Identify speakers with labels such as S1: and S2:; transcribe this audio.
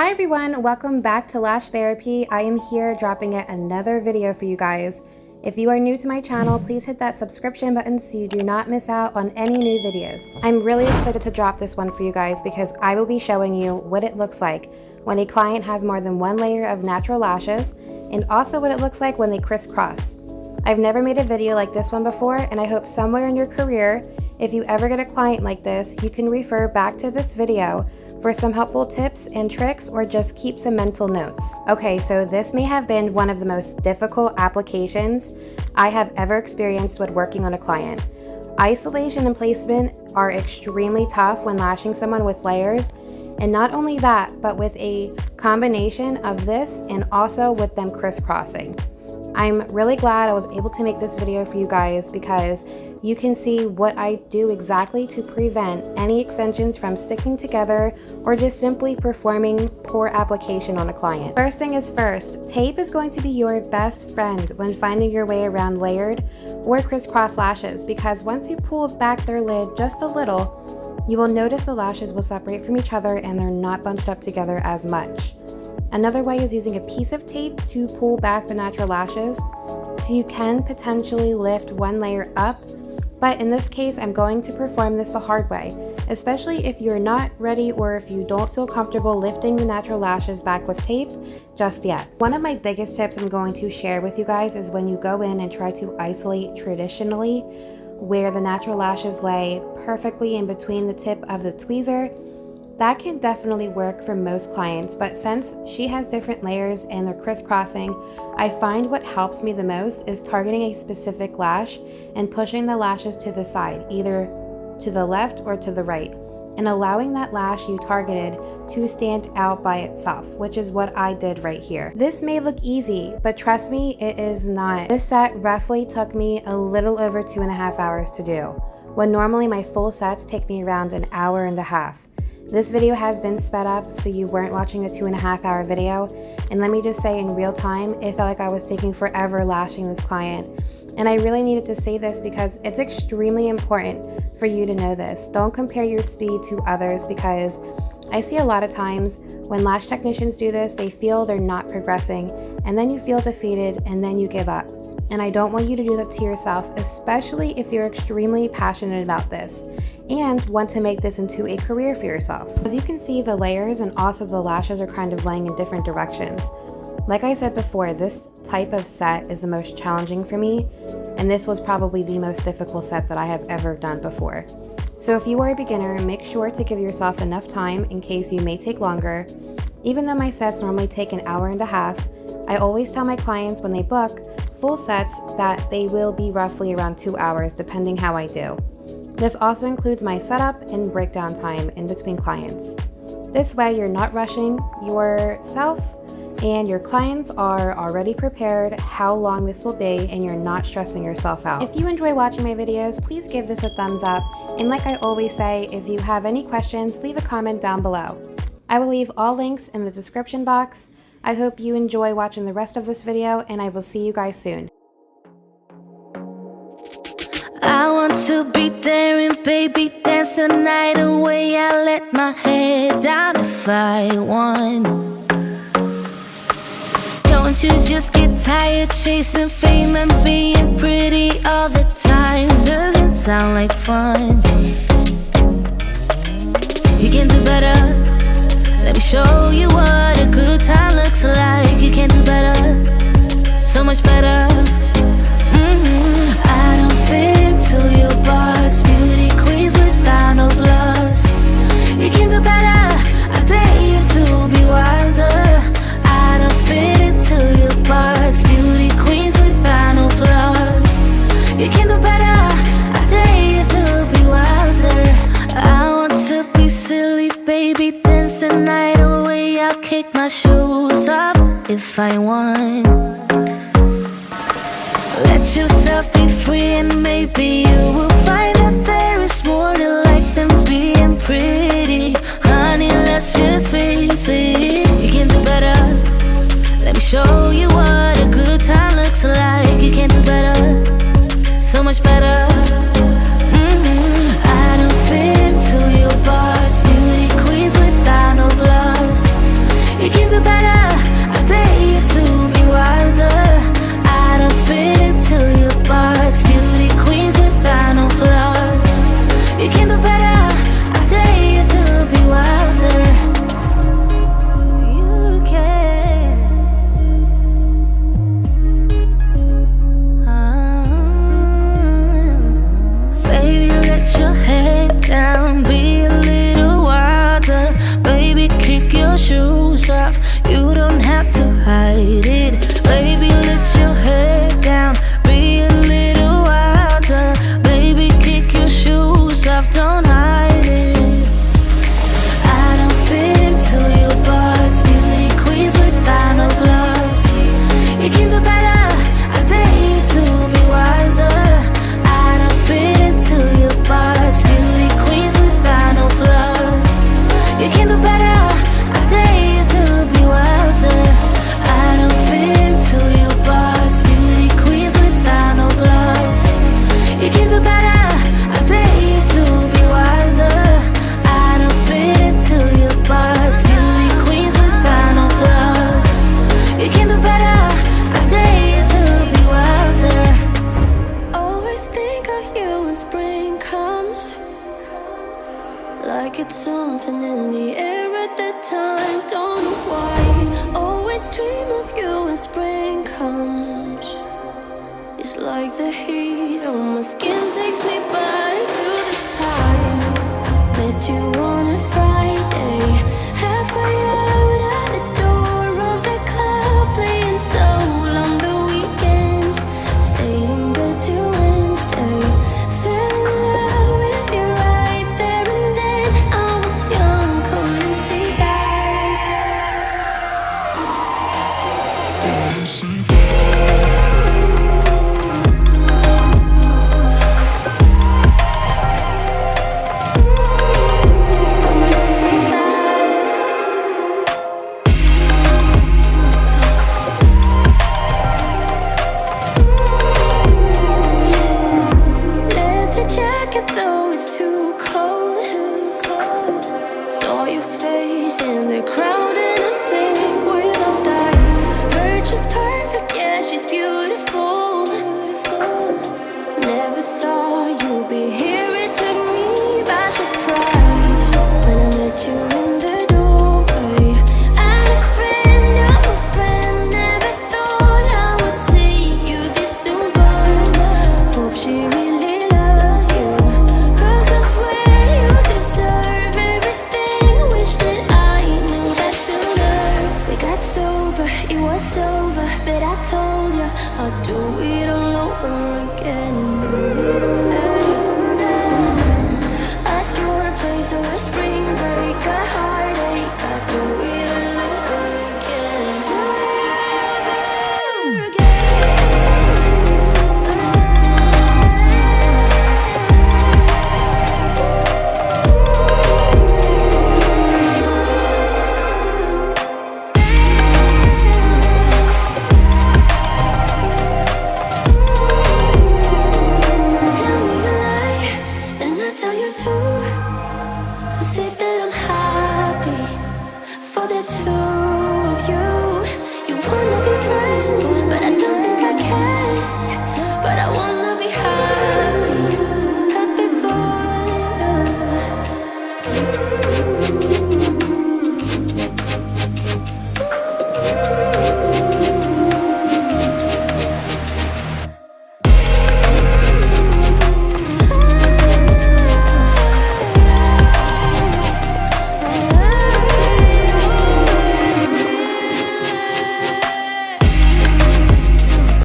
S1: Hi everyone, welcome back to Lash Therapy. I am here dropping yet another video for you guys. If you are new to my channel, please hit that subscription button so you do not miss out on any new videos. I'm really excited to drop this one for you guys because I will be showing you what it looks like when a client has more than one layer of natural lashes, and also what it looks like when they crisscross. I've never made a video like this one before, and I hope somewhere in your career, if you ever get a client like this, you can refer back to this video for some helpful tips and tricks, or just keep some mental notes. Okay, so this may have been one of the most difficult applications I have ever experienced when working on a client. Isolation and placement are extremely tough when lashing someone with layers, and not only that, but with a combination of this and also with them crisscrossing. I'm really glad I was able to make this video for you guys because you can see what I do exactly to prevent any extensions from sticking together or just simply performing poor application on a client. First thing is first, tape is going to be your best friend when finding your way around layered or crisscross lashes, because once you pull back their lid just a little, you will notice the lashes will separate from each other and they're not bunched up together as much. Another way is using a piece of tape to pull back the natural lashes, so you can potentially lift one layer up, but in this case I'm going to perform this the hard way, especially if you're not ready or if you don't feel comfortable lifting the natural lashes back with tape just yet. One of my biggest tips I'm going to share with you guys is when you go in and try to isolate traditionally, where the natural lashes lay perfectly in between the tip of the tweezer. That can definitely work for most clients, but since she has different layers and they're crisscrossing, I find what helps me the most is targeting a specific lash and pushing the lashes to the side, either to the left or to the right, and allowing that lash you targeted to stand out by itself, which is what I did right here. This may look easy, but trust me, it is not. This set roughly took me a little over 2.5 hours to do, when normally my full sets take me around an hour and a half. This video has been sped up, so you weren't watching a 2.5 hour video, and let me just say, in real time, it felt like I was taking forever lashing this client. And I really needed to say this because it's extremely important for you to know this. Don't compare your speed to others, because I see a lot of times when lash technicians do this, they feel they're not progressing, and then you feel defeated, and then you give up. And I don't want you to do that to yourself, especially if you're extremely passionate about this and want to make this into a career for yourself. As you can see, the layers and also the lashes are kind of laying in different directions. Like I said before, this type of set is the most challenging for me, and this was probably the most difficult set that I have ever done before. So if you are a beginner, make sure to give yourself enough time in case you may take longer. Even though my sets normally take an hour and a half, I always tell my clients when they book full sets that they will be roughly around 2 hours, depending how I do. This also includes my setup and breakdown time in between clients. This way you're not rushing yourself and your clients are already prepared how long this will be, and you're not stressing yourself out. If you enjoy watching my videos, please give this a thumbs up, and like I always say, if you have any questions, leave a comment down below. I will leave all links in the description box. I hope you enjoy watching the rest of this video, and I will see you guys soon.
S2: I want to be daring, baby, dance the night away. I let my head down if I want. Don't you just get tired chasing fame and being pretty all the time? Doesn't sound like fun. You can do better. Let me show you what a good time looks like. You can do better, so much better. I don't fit into your box, beauty queens without no flaws. You can do better, I dare you to be wilder. I don't fit into your box, beauty queens without no flaws. You can do better, I dare you to be wilder. I want to be silly, baby, dance the night away. I'll kick my shoes off if I want. Let yourself be free, and maybe you will find that there is more to life than being pretty. Honey, let's just face it. You can do better. Let me show you what a good time looks like. You can do better, so much better. I don't fit into your box, beauty queens without no flaws. like the heat on my skin takes me back to the time met you on a Friday, halfway out at the door of the club, playing soul on the weekends, stayed in bed till Wednesday, fell in love with you right there and then. I was young, couldn't see that. Leather jacket though it's too cold. Saw your face in the crowd and I think with our eyes. Her just perfect, yeah, she's beautiful. Never thought you'd be here, it took me by surprise when I met you in the doorway. I had a friend, you're a friend. Never thought I would see you this soon, but hope she really loves you, 'cause I swear you deserve everything. Wish that I knew that sooner. We got sober, it was over, but I told you I'll do it all over